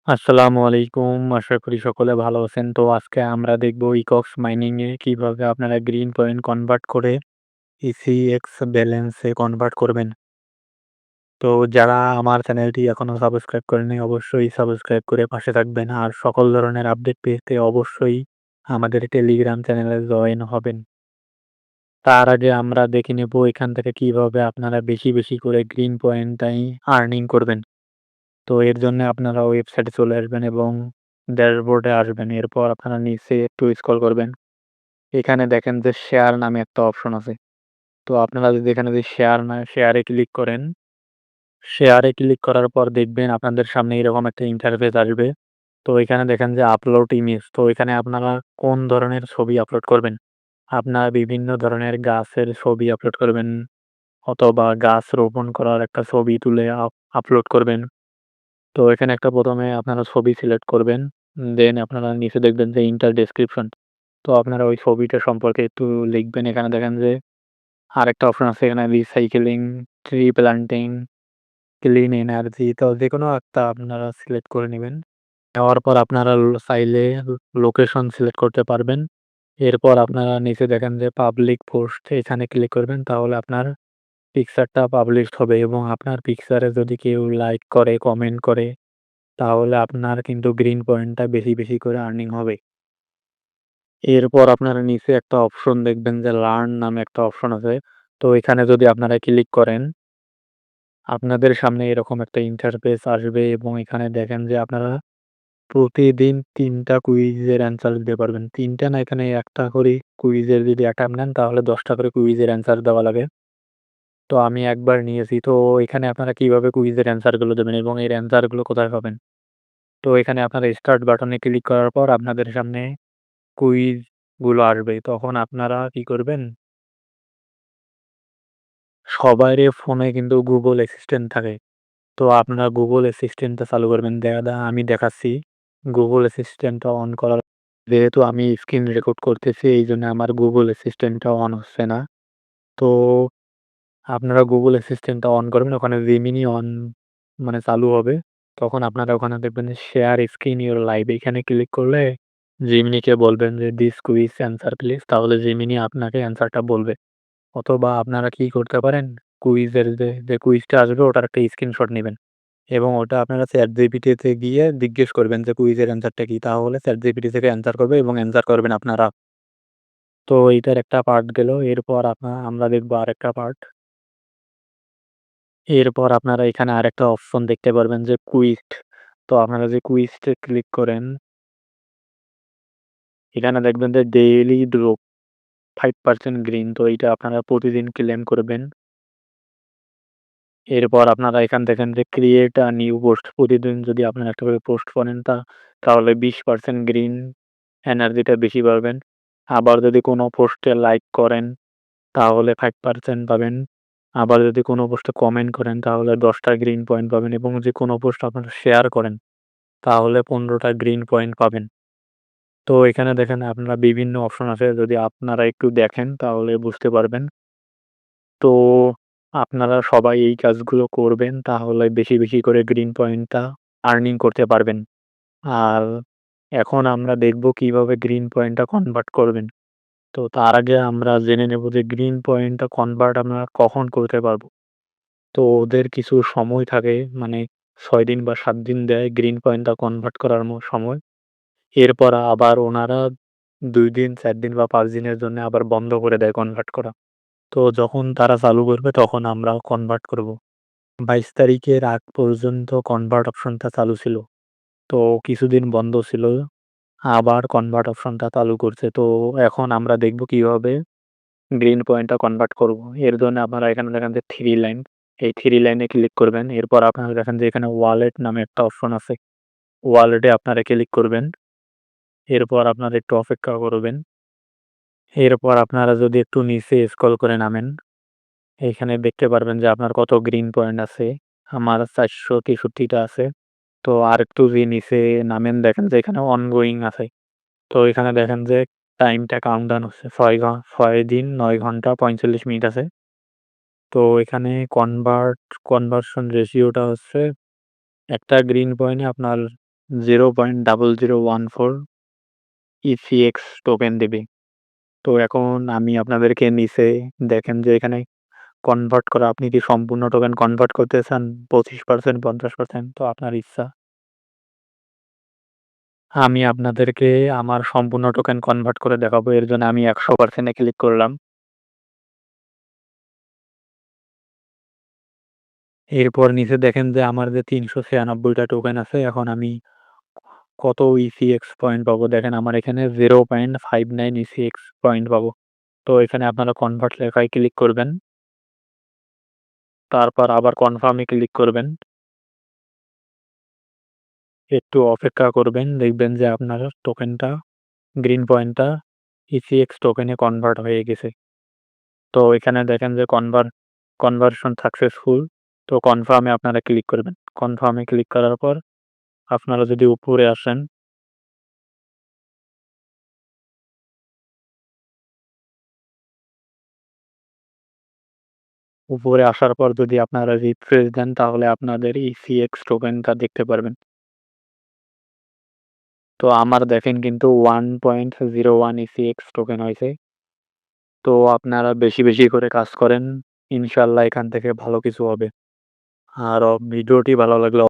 আসসালামু আলাইকুম। আশা করি সকলে ভালো আছেন। তো আজকে আমরা দেখব ইকক্স মাইনিং এ কিভাবে আপনারা গ্রিন পয়েন্ট কনভার্ট করে ইসিএক্স ব্যালেন্সে কনভার্ট করবেন। তো যারা আমার চ্যানেলটি এখনো সাবস্ক্রাইব করেনি অবশ্যই সাবস্ক্রাইব করে পাশে থাকবেন। আর সকল ধরনের আপডেট পেতে অবশ্যই আমাদের টেলিগ্রাম চ্যানেলে জয়েন হবেন। তার আগে আমরা দেখে নেব এখান থেকে কিভাবে আপনারা বেশি করে গ্রিন পয়েন্টটাই আর্নিং করবেন। তো এর জন্য আপনারা ওয়েবসাইটে চলে আসবেন এবং ড্যাশবোর্ডে আসবেন। এরপর আপনারা নিচে একটু স্ক্রল করবেন। এখানে দেখেন যে শেয়ার নামে একটা অপশন আছে। তো আপনারা যদি এখানে যদি শেয়ারে ক্লিক করেন, শেয়ারে ক্লিক করার পর দেখবেন আপনাদের সামনে এরকম একটা ইন্টারফেস আসবে। তো এখানে দেখেন যে আপলোড ইমেজ। তো এখানে আপনারা কোন ধরনের ছবি আপলোড করবেন। আপনারা বিভিন্ন ধরনের গাছের ছবি আপলোড করবেন অথবা গাছ রোপণ করার একটা ছবি তুলে আপলোড করবেন। তো এখানে একটা ১ম এ আপনারা ছবি সিলেক্ট করবেন। দেন আপনারা নিচে দেখবেন যে ইন্টার ডেসক্রিপশন। তো আপনারা ওই ছবিটা সম্পর্কে একটু লিখবেন। এখানে দেখেন যে আরেকটা অপশন আছে এখানে recycling, tree planting, clean energy. তো যেকোনো একটা আপনারা সিলেক্ট করে নিবেন। নেওয়ার পর আপনারা চাইলে লোকেশন সিলেক্ট করতে পারবেন। এরপর আপনারা নিচে দেখেন যে পাবলিক পোস্ট এখানে ক্লিক করবেন। তাহলে আপনার পিকচারটা পাবলিশড হবে এবং আপনার পিকচারে যদি কেউ লাইক করে, কমেন্ট করে তাহলে আপনার কিন্তু গ্রিন পয়েন্টটা বেশি করে আর্নিং হবে। এরপর আপনারা নিচে একটা অপশন দেখবেন যে লার্ন নামে একটা অপশন আছে। তো এখানে যদি আপনারা ক্লিক করেন, আপনাদের সামনে এরকম একটা ইন্টারফেস আসবে এবং এখানে দেখেন যে আপনারা প্রতিদিন ৩ টা কুইজের অ্যান্সার দিতে পারবেন। ৩ টা না এখানে ১ টা করে কুইজের যদি অ্যাটেম্প্ট নেন তাহলে ১০ টা করে কুইজের অ্যান্সার দেওয়া লাগে। তো আমি একবার নিয়েছি। তো এখানে আপনারা কিভাবে কুইজের অ্যান্সার গুলো দেবেন এবং এর অ্যান্সার গুলো কোথায় পাবেন? তো এখানে আপনারা স্টার্ট বাটনে ক্লিক করার পর আপনাদের সামনে কুইজ গুলো আসবে। তখন আপনারা কি করবেন? সবারই ফোনে কিন্তু Google অ্যাসিস্ট্যান্ট থাকে। তো আপনারা Google অ্যাসিস্ট্যান্টটা চালু করবেন। আমি দেখাচ্ছি। Google অ্যাসিস্ট্যান্টটা অন করার যেহেতু আমি স্ক্রিন রেকর্ড করতেছি এইজন্য আমার Google অ্যাসিস্ট্যান্টটা অন হচ্ছে না। তো আপনারা Google অ্যাসিস্ট্যান্টটা অন করবেন। ওখানে Gemini অন মানে চালু হবে। তখন আপনারা ওখানে দেখবেন যে শেয়ার স্ক্রিন ইওর লাইভ এখানে ক্লিক করলে Gemini কে বলবেন যে দিস কুইজ অ্যান্সার প্লিজ তাহলে Gemini আপনাকে অ্যান্সারটা বলবে। অথবা আপনারা কি করতে পারেন কুইজের যে কুইজটা আসবে ওটার একটা স্ক্রিনশট নিবেন এবং ওটা আপনারা ChatGPT তে গিয়ে জিজ্ঞেস করবেন যে কুইজের অ্যান্সারটা কি? তাহলে ChatGPT থেকে অ্যান্সার করবে এবং অ্যান্সার করবেন আপনারা। তো এইটার একটা পার্ট গেল। এরপর আমরা দেখব আরেকটা পার্ট। এরপর আপনারা এখানে আরেকটা অপশন দেখতে পারবেন যে কুইজ। তো আপনারা যে কুইজটা ক্লিক করেন, এখানে দেখবেন যে ডেইলি ড্রপ 5% গ্রিন। তো এইটা আপনারা প্রতিদিন ক্লেম করবেন। এরপর আপনারা এখান দেখেন যে ক্রিয়েট আ নিউ পোস্ট। প্রতিদিন যদি আপনারা একটা করে পোস্ট করেন তাহলে 20% গ্রিন এনার্জিটা বেশি পাবেন। আবার যদি কোনো পোস্টে লাইক করেন তাহলে 5% পাবেন। আবার যদি কোনো পোস্টে কমেন্ট করেন তাহলে 10 টা গ্রিন পয়েন্ট পাবেন এবং যে কোনো পোস্ট আপনারা শেয়ার করেন তাহলে 15 টা গ্রিন পয়েন্ট পাবেন। তো এখানে দেখেন আপনারা বিভিন্ন অপশন আছে। যদি আপনারা একটু দেখেন তাহলে বুঝতে পারবেন। তো আপনারা সবাই এই কাজগুলো করবেন তাহলে বেশি করে গ্রিন পয়েন্টটা আর্নিং করতে পারবেন। আর এখন আমরা দেখব কিভাবে গ্রিন পয়েন্টটা কনভার্ট করবেন। তো তার আগে আমরা জেনে নেব যে গ্রিন পয়েন্টটা কনভার্ট আমরা কখন করতে পারবো। তো ওদের কিছু সময় থাকে মানে ৬ দিন বা ৭ দিন দেয় গ্রিন পয়েন্টটা কনভার্ট করার সময়। এরপর আবার ওনারা ২ দিন, ৪ দিন বা ৫ দিনের জন্য আবার বন্ধ করে দেয় কনভার্ট করা। তো যখন তারা চালু করবে তখন আমরাও কনভার্ট করব। ২২ তারিখের আগ পর্যন্ত কনভার্ট অপশনটা চালু ছিল। তো কিছুদিন বন্ধ ছিল। আবার কনভার্ট অপশনটা চালু করছে। তো এখন আমরা দেখব কিভাবে গ্রিন পয়েন্টটা কনভার্ট করব। এর জন্য আপনারা এখানে দেখেন যে 3 লাইন। এই 3 লাইনে ক্লিক করবেন। এরপর আপনারা দেখেন যে এখানে ওয়ালেট নামে একটা অপশন আছে। ওয়ালেটে আপনারা ক্লিক করবেন। এরপর আপনারা একটু অপেক্ষা করবেন। এরপর আপনারা যদি একটু নিচে স্ক্রল করে নামেন, এইখানে দেখতে পারবেন যে আপনার কত গ্রিন পয়েন্ট আছে। আমার ৪৬৩ টা আছে। তো আরেকটু যদি নিচে নামেন দেখেন যে এখানে অনগোয়িং আছে। তো এখানে দেখেন যে টাইমটা কাউন্টডাউন হচ্ছে ৬ দিন ৯ ঘন্টা ৪৫ মিনিট আছে। তো এখানে কনভার্সন রেশিওটা হচ্ছে একটা গ্রিন পয়েন্টে আপনার 0.0014 ECX টোকেন দিবে। তো এখন আমি আপনাদেরকে নিচে দেখেন যে এখানে কনভার্ট করা, আপনি কি সম্পূর্ণ টোকেন কনভার্ট করতে চান 25%, 50%? তো আপনার ইচ্ছা। আমি আপনাদেরকে আমার সম্পূর্ণ টোকেন কনভার্ট করে দেখাবো। এর জন্য আমি 100% এ ক্লিক করলাম। এরপর নিচে দেখেন যে আমার যে ৩৯৬ টা টোকেন আছে, এখন আমি কত ইসিএক্স পয়েন্ট পাবো? দেখেন আমার এখানে 0.59 ইসিএক্স পয়েন্ট পাবো। তো এখানে আপনারা কনভার্ট লেখায় ক্লিক করবেন। তারপর আবার কনফার্ম এ ক্লিক করবেন। একটু অপেক্ষা করবেন। দেখবেন যে আপনার টোকেনটা, গ্রিন পয়েন্টটা ইসিএক্স টোকেনে কনভার্ট হয়ে গেছে। তো এখানে দেখেন যে কনভার্সন সাকসেসফুল। তো কনফার্ম এ আপনারা ক্লিক করবেন। কনফার্ম এ ক্লিক করার পর আপনারা যদি উপরে আসেন, উপরে আসার পর যদি আপনারা রিফ্রেশ দেন তাহলে আপনাদের ইসিএক্স টোকেনটা দেখতে পারবেন। তো আমার দেখেন কিন্তু 1.01 ইসিএক্স টোকেন হইছে। তো আপনারা বেশি, বেশি করে কাজ করেন। ইনশাআল্লাহ এখান থেকে ভালো কিছু হবে। আর ভিডিওটি ভালো লাগলে